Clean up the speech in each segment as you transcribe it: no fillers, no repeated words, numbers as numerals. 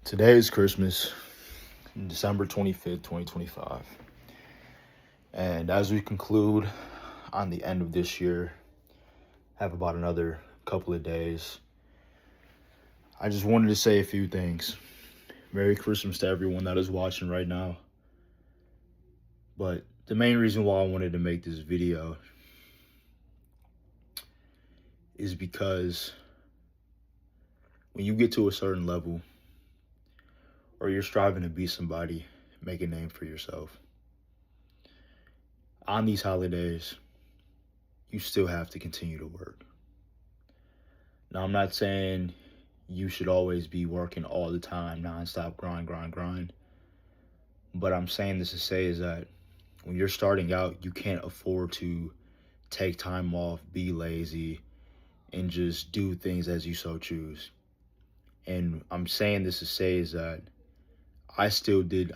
Today is Christmas, December 25th, 2025. And as we conclude on the end of this year, have about another couple of days, I just wanted to say a few things. Merry Christmas to everyone that is watching right now. But the main reason why I wanted to make this video is because when you get to a certain level, or you're striving to be somebody, make a name for yourself, on these holidays, you still have to continue to work. Now, I'm not saying you should always be working all the time, nonstop, grind. But I'm saying this to say is that when you're starting out, you can't afford to take time off, be lazy, and just do things as you so choose. And I'm saying this to say is that I still did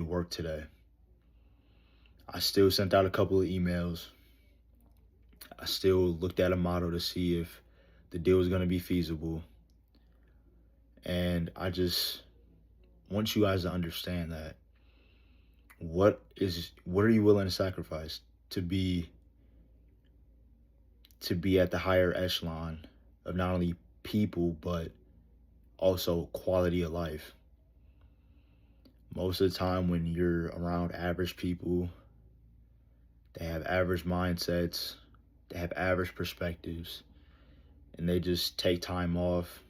work today. I still sent out a couple of emails. I still looked at a model to see if the deal was going to be feasible. And I just want you guys to understand that what are you willing to sacrifice to be at the higher echelon of not only people but also quality of life. Most of the time when you're around average people, they have average mindsets, they have average perspectives, and they just take time off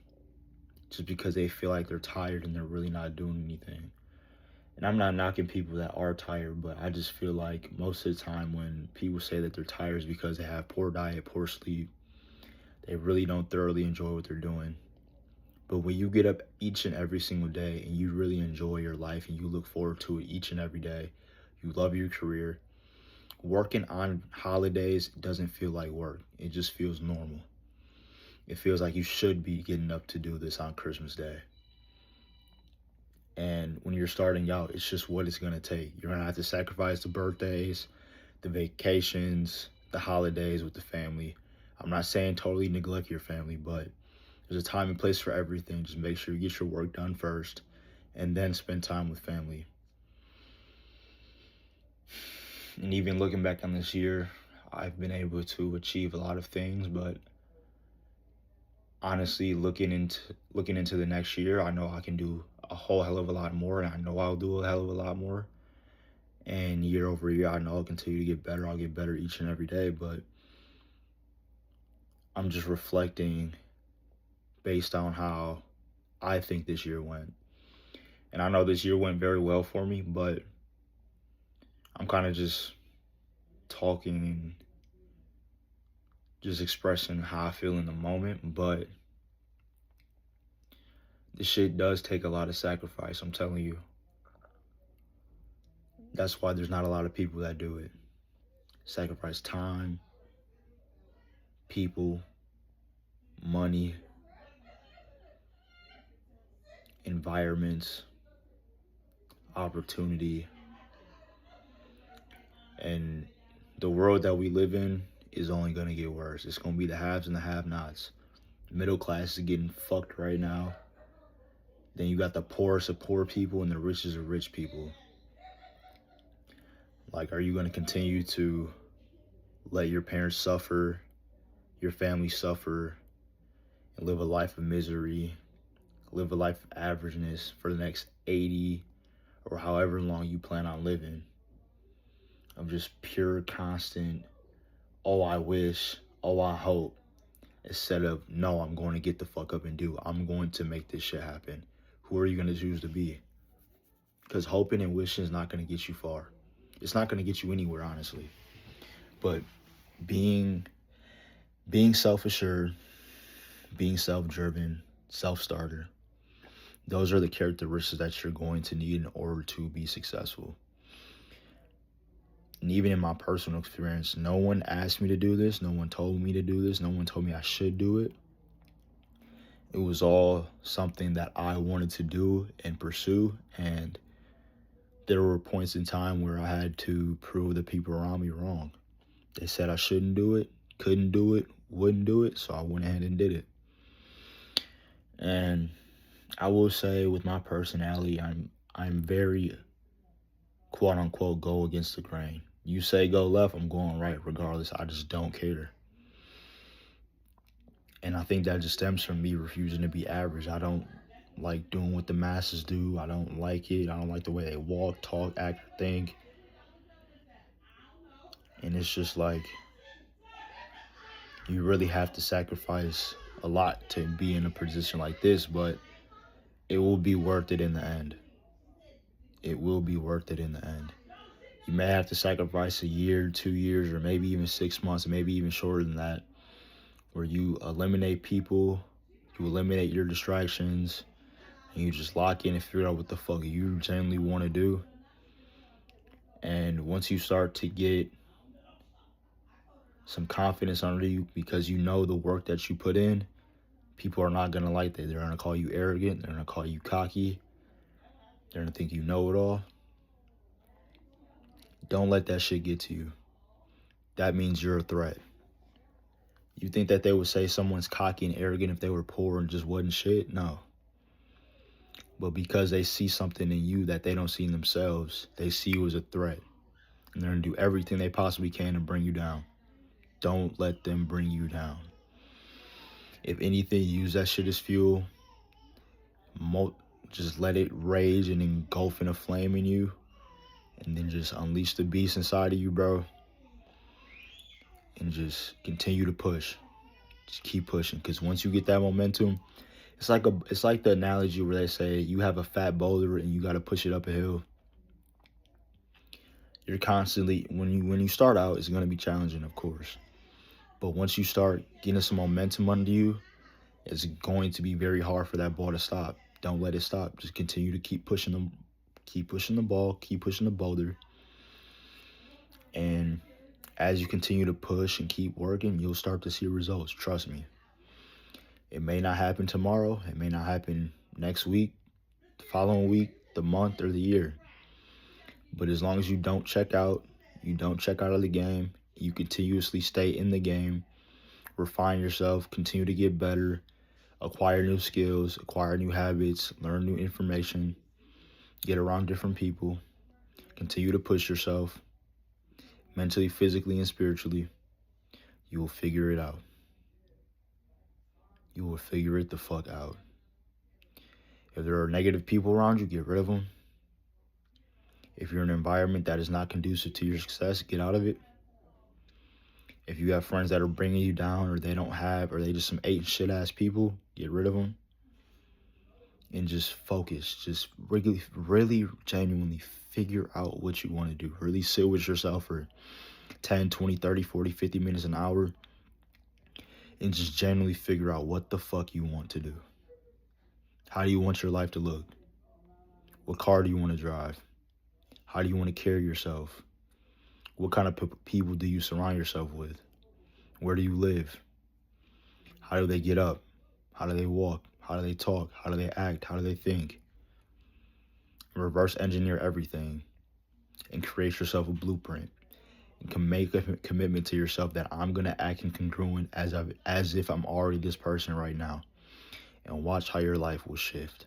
just because they feel like they're tired and they're really not doing anything. And I'm not knocking people that are tired, but I just feel like most of the time when people say that they're tired is because they have poor diet, poor sleep. They really don't thoroughly enjoy what they're doing. But when you get up each and every single day and you really enjoy your life and you look forward to it each and every day, you love your career, working on holidays doesn't feel like work. It just feels normal. It feels like you should be getting up to do this on Christmas Day. And when you're starting out, it's just what it's going to take. You're going to have to sacrifice the birthdays, the vacations, the holidays with the family. I'm not saying totally neglect your family, but there's a time and place for everything. Just make sure you get your work done first and then spend time with family. And even looking back on this year, I've been able to achieve a lot of things, but honestly, looking into the next year, I know I can do a whole hell of a lot more, and I know I'll do a hell of a lot more. And year over year, I know I'll continue to get better. I'll get better each and every day, but I'm just reflecting based on how I think this year went. And I know this year went very well for me, but I'm kind of just talking and just expressing how I feel in the moment. But this shit does take a lot of sacrifice, I'm telling you. That's why there's not a lot of people that do it. Sacrifice time, people, money, environments, opportunity. And the world that we live in is only going to get worse. It's going to be the haves and the have-nots. The middle class is getting fucked right now. Then you got the poorest of poor people and the richest of rich people. Like, are you going to continue to let your parents suffer, your family suffer, and live a life of misery, live a life of averageness for the next 80 or however long you plan on living? Of just pure, constant, oh, I wish, oh, I hope, instead of, no, I'm going to get the fuck up and do it. I'm going to make this shit happen. Who are you going to choose to be? Because hoping and wishing is not going to get you far. It's not going to get you anywhere, honestly. But being self-assured, being self-driven, self-starter, those are the characteristics that you're going to need in order to be successful. And even in my personal experience, no one asked me to do this. No one told me to do this. No one told me I should do it. It was all something that I wanted to do and pursue. And there were points in time where I had to prove the people around me wrong. They said I shouldn't do it, couldn't do it, wouldn't do it. So I went ahead and did it. And I will say with my personality, I'm very quote unquote go against the grain. You say go left, I'm going right regardless. I just don't care. And I think that just stems from me refusing to be average. I don't like doing what the masses do. I don't like it. I don't like the way they walk, talk, act, think. And it's just like you really have to sacrifice a lot to be in a position like this, but it will be worth it in the end. It will be worth it in the end. You may have to sacrifice a year, 2 years, or maybe even 6 months, maybe even shorter than that, where you eliminate people, you eliminate your distractions, and you just lock in and figure out what the fuck you genuinely want to do. And once you start to get some confidence under you because you know the work that you put in, people are not going to like that. They're going to call you arrogant. They're going to call you cocky. They're going to think you know it all. Don't let that shit get to you. That means you're a threat. You think that they would say someone's cocky and arrogant if they were poor and just wasn't shit? No. But because they see something in you that they don't see in themselves, they see you as a threat. And they're going to do everything they possibly can to bring you down. Don't let them bring you down. If anything, use that shit as fuel. Just let it rage and engulf in a flame in you. And then just unleash the beast inside of you, bro. And just continue to push. Just keep pushing. Because once you get that momentum, it's like the analogy where they say you have a fat boulder and you got to push it up a hill. You're constantly, when you start out, it's going to be challenging, of course. But once you start getting some momentum under you, it's going to be very hard for that ball to stop. Don't let it stop. Just continue to keep pushing them. Keep pushing the ball. Keep pushing the boulder. And as you continue to push and keep working, you'll start to see results. Trust me. It may not happen tomorrow. It may not happen next week, the following week, the month, or the year. But as long as you don't check out, you don't check out of the game, you continuously stay in the game, refine yourself, continue to get better, acquire new skills, acquire new habits, learn new information, get around different people, continue to push yourself mentally, physically, and spiritually, you will figure it out. You will figure it the fuck out. If there are negative people around you, get rid of them. If you're in an environment that is not conducive to your success, get out of it. If you have friends that are bringing you down or they just some eight shit ass people, get rid of them. And just focus. Just really genuinely figure out what you want to do. Really sit with yourself for 10, 20, 30, 40, 50 minutes, an hour. And just genuinely figure out what the fuck you want to do. How do you want your life to look? What car do you want to drive? How do you want to carry yourself? What kind of people do you surround yourself with? Where do you live? How do they get up? How do they walk? How do they talk? How do they act? How do they think? Reverse engineer everything and create yourself a blueprint. And can make a commitment to yourself that I'm going to act in congruent as if I'm already this person right now. And watch how your life will shift.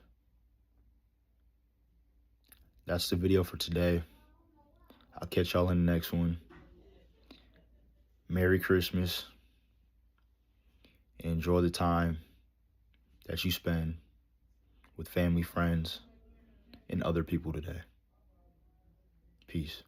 That's the video for today. I'll catch y'all in the next one. Merry Christmas. And enjoy the time that you spend with family, friends, and other people today. Peace.